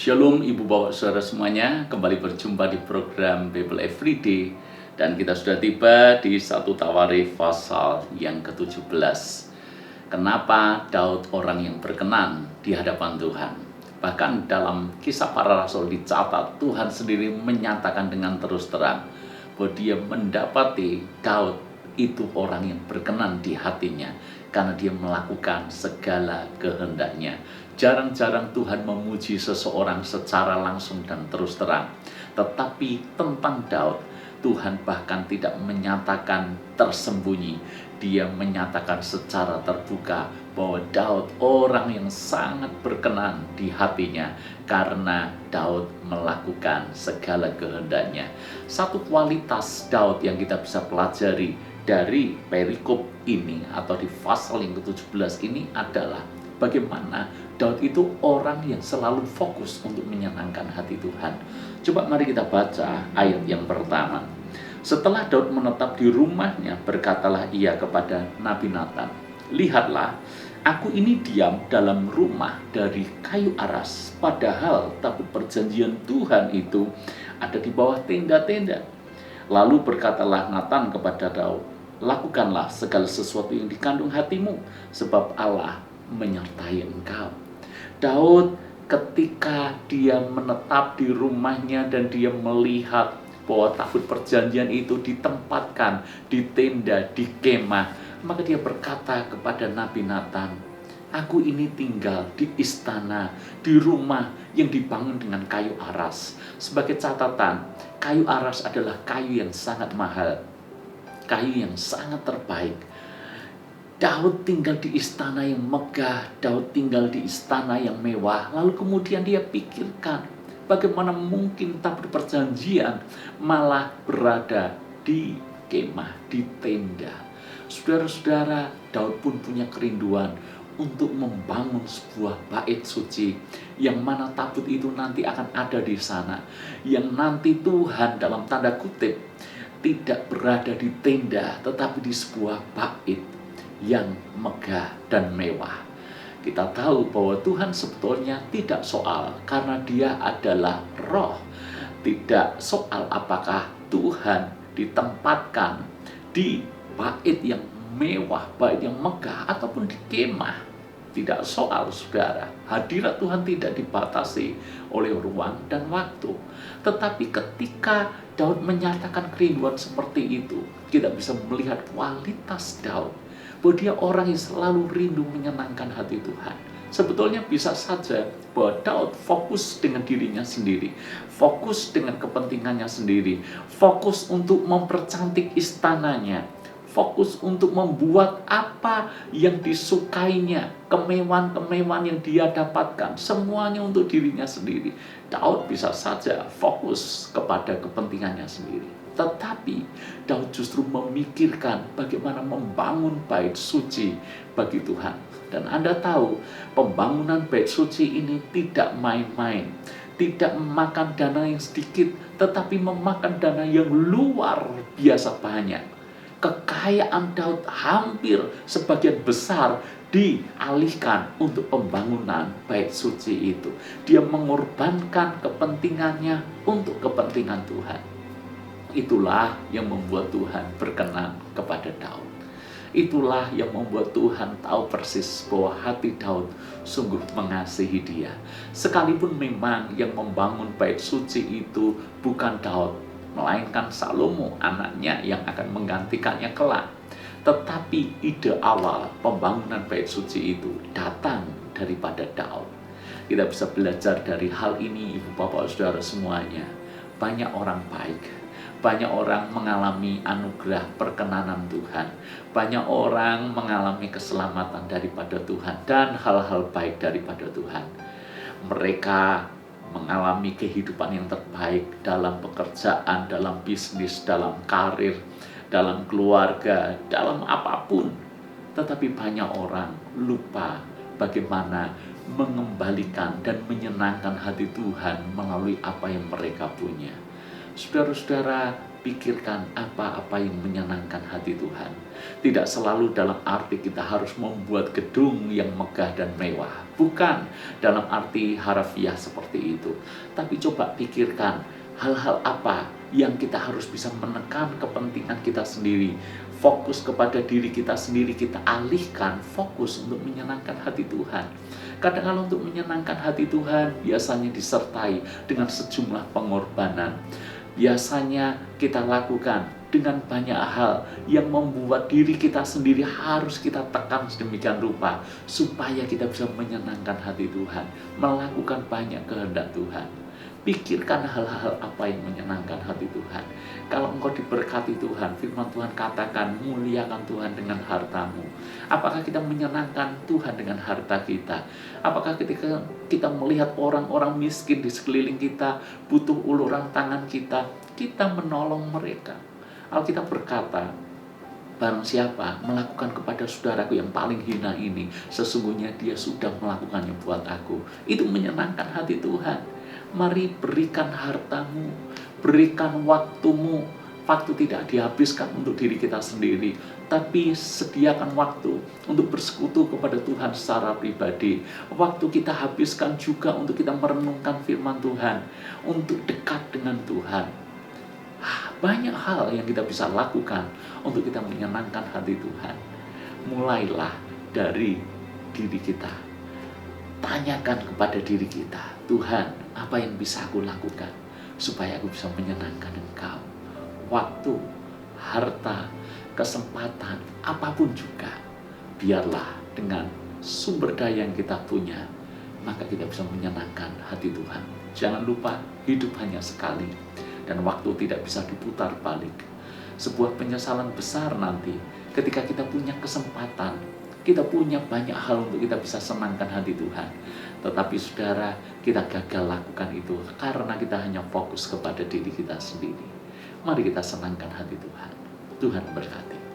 Shalom Ibu Bapak Saudara semuanya, kembali berjumpa di program Bible Everyday. Dan kita sudah tiba di 1 Tawarikh pasal yang ke-17. Kenapa Daud orang yang berkenan di hadapan Tuhan? Bahkan dalam Kisah Para Rasul dicatat, Tuhan sendiri menyatakan dengan terus terang bahwa dia mendapati Daud itu orang yang berkenan di hatinya karena dia melakukan segala kehendaknya. Jarang-jarang Tuhan memuji seseorang secara langsung dan terus terang. Tetapi tentang Daud, Tuhan bahkan tidak menyatakan tersembunyi. Dia menyatakan secara terbuka bahwa Daud orang yang sangat berkenan di hatinya karena Daud melakukan segala kehendaknya. Satu kualitas Daud yang kita bisa pelajari dari perikop ini atau di pasal yang ke-17 ini adalah bagaimana Daud itu orang yang selalu fokus untuk menyenangkan hati Tuhan. Coba mari kita baca ayat yang pertama. Setelah Daud menetap di rumahnya, berkatalah ia kepada Nabi Natan, "Lihatlah, aku ini diam dalam rumah dari kayu aras, padahal tabut perjanjian Tuhan itu ada di bawah tenda-tenda." Lalu berkatalah Natan kepada Daud, "Lakukanlah segala sesuatu yang dikandung hatimu, sebab Allah menyertai engkau." Daud ketika dia menetap di rumahnya dan dia melihat bahwa tabut perjanjian itu ditempatkan di tenda, di kemah, maka dia berkata kepada Nabi Natan, "Aku ini tinggal di istana, di rumah yang dibangun dengan kayu aras." Sebagai catatan, kayu aras adalah kayu yang sangat mahal, kayu yang sangat terbaik. Daud tinggal di istana yang megah, Daud tinggal di istana yang mewah. Lalu kemudian dia pikirkan, bagaimana mungkin tabut perjanjian malah berada di kemah, di tenda. Saudara-saudara, Daud pun punya kerinduan untuk membangun sebuah bait suci yang mana tabut itu nanti akan ada di sana, yang nanti Tuhan dalam tanda kutip tidak berada di tenda tetapi di sebuah bait yang megah dan mewah. Kita tahu bahwa Tuhan sebetulnya tidak soal karena dia adalah roh. Tidak soal apakah Tuhan ditempatkan di bait yang mewah, bait yang megah ataupun di kemah. Tidak soal, saudara. Hadirat Tuhan tidak dibatasi oleh ruang dan waktu. Tetapi ketika Daud menyatakan kerinduan seperti itu, kita bisa melihat kualitas Daud, bahwa dia orang yang selalu rindu menyenangkan hati Tuhan. Sebetulnya bisa saja bahwa Daud fokus dengan dirinya sendiri, fokus dengan kepentingannya sendiri, fokus untuk mempercantik istananya, fokus untuk membuat apa yang disukainya, kemewahan-kemewahan yang dia dapatkan, semuanya untuk dirinya sendiri. Daud bisa saja fokus kepada kepentingannya sendiri. Tetapi Daud justru memikirkan bagaimana membangun bait suci bagi Tuhan. Dan Anda tahu, pembangunan bait suci ini tidak main-main, tidak memakan dana yang sedikit, tetapi memakan dana yang luar biasa banyak. Kekayaan Daud hampir sebagian besar dialihkan untuk pembangunan bait suci itu. Dia mengorbankan kepentingannya untuk kepentingan Tuhan. Itulah yang membuat Tuhan berkenan kepada Daud. Itulah yang membuat Tuhan tahu persis bahwa hati Daud sungguh mengasihi dia. Sekalipun memang yang membangun bait suci itu bukan Daud, melainkan Salomo anaknya yang akan menggantikannya kelak. Tetapi ide awal pembangunan bait suci itu datang daripada Daud. Kita bisa belajar dari hal ini, Ibu Bapak Saudara semuanya. Banyak orang baik, banyak orang mengalami anugerah perkenanan Tuhan, banyak orang mengalami keselamatan daripada Tuhan dan hal-hal baik daripada Tuhan. Mereka mengalami kehidupan yang terbaik dalam pekerjaan, dalam bisnis, dalam karir, dalam keluarga, dalam apapun. Tetapi banyak orang lupa bagaimana mengembalikan dan menyenangkan hati Tuhan melalui apa yang mereka punya. Saudara-saudara, pikirkan apa-apa yang menyenangkan hati Tuhan. Tidak selalu dalam arti kita harus membuat gedung yang megah dan mewah. Bukan dalam arti harafiah seperti itu. Tapi coba pikirkan hal-hal apa yang kita harus bisa menekan kepentingan kita sendiri. Fokus kepada diri kita sendiri, kita alihkan fokus untuk menyenangkan hati Tuhan. Kadang-kadang untuk menyenangkan hati Tuhan biasanya disertai dengan sejumlah pengorbanan. Biasanya kita lakukan dengan banyak hal yang membuat diri kita sendiri harus kita tekan sedemikian rupa supaya kita bisa menyenangkan hati Tuhan, melakukan banyak kehendak Tuhan. Pikirkan hal-hal apa yang menyenangkan hati Tuhan. Kalau engkau diberkati Tuhan, firman Tuhan katakan, muliakan Tuhan dengan hartamu. Apakah kita menyenangkan Tuhan dengan harta kita? Apakah ketika kita melihat orang-orang miskin di sekeliling kita, butuh uluran tangan kita menolong mereka? Alkitab berkata, barang siapa melakukan kepada saudaraku yang paling hina ini, sesungguhnya dia sudah melakukannya buat aku. Itu menyenangkan hati Tuhan. Mari berikan hartamu, berikan waktumu. Waktu tidak dihabiskan untuk diri kita sendiri, tapi sediakan waktu untuk bersekutu kepada Tuhan secara pribadi. Waktu kita habiskan juga untuk kita merenungkan firman Tuhan, untuk dekat dengan Tuhan. Banyak hal yang kita bisa lakukan untuk kita menyenangkan hati Tuhan. Mulailah dari diri kita. Tanyakan kepada diri kita, Tuhan, apa yang bisa aku lakukan supaya aku bisa menyenangkan Engkau? Waktu, harta, kesempatan, apapun juga, biarlah dengan sumber daya yang kita punya, maka kita bisa menyenangkan hati Tuhan. Jangan lupa, hidup hanya sekali, dan waktu tidak bisa diputar balik. Sebuah penyesalan besar nanti ketika kita punya kesempatan, kita punya banyak hal untuk kita bisa senangkan hati Tuhan. Tetapi saudara, kita gagal lakukan itu karena kita hanya fokus kepada diri kita sendiri. Mari kita senangkan hati Tuhan. Tuhan berkati.